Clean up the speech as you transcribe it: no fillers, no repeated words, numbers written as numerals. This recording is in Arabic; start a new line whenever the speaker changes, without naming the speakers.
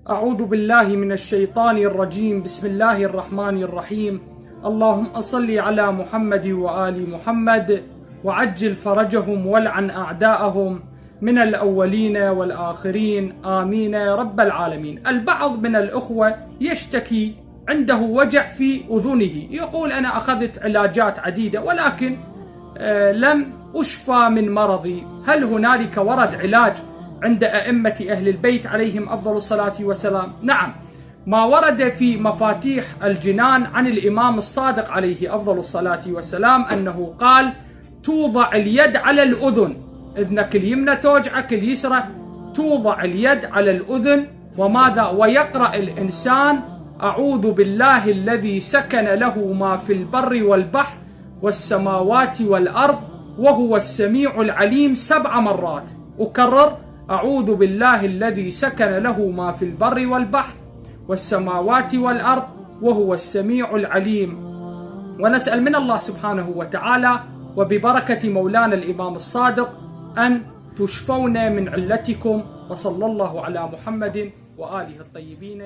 أعوذ بالله من الشيطان الرجيم. بسم الله الرحمن الرحيم. اللهم صل على محمد وآل محمد وعجل فرجهم والعن أعداءهم من الأولين والآخرين، آمين يا رب العالمين. البعض من الأخوة يشتكي عنده وجع في أذنه، يقول أنا أخذت علاجات عديدة ولكن لم أشفى من مرضي. هل هنالك ورد علاج عند أئمة أهل البيت عليهم أفضل الصلاة والسلام؟ نعم، ما ورد في مفاتيح الجنان عن الإمام الصادق عليه أفضل الصلاة والسلام أنه قال: توضع اليد على الأذن، إذنك اليمنى توجعك اليسرى، توضع اليد على الأذن وماذا؟ ويقرأ الإنسان: أعوذ بالله الذي سكن له ما في البر والبحر والسماوات والأرض وهو السميع العليم 7 مرات. أكرر: أعوذ بالله الذي سكن له ما في البر والبحر والسماوات والأرض وهو السميع العليم. ونسأل من الله سبحانه وتعالى وببركة مولانا الإمام الصادق أن تشفون من علتكم، وصلى الله على محمد وآله الطيبين.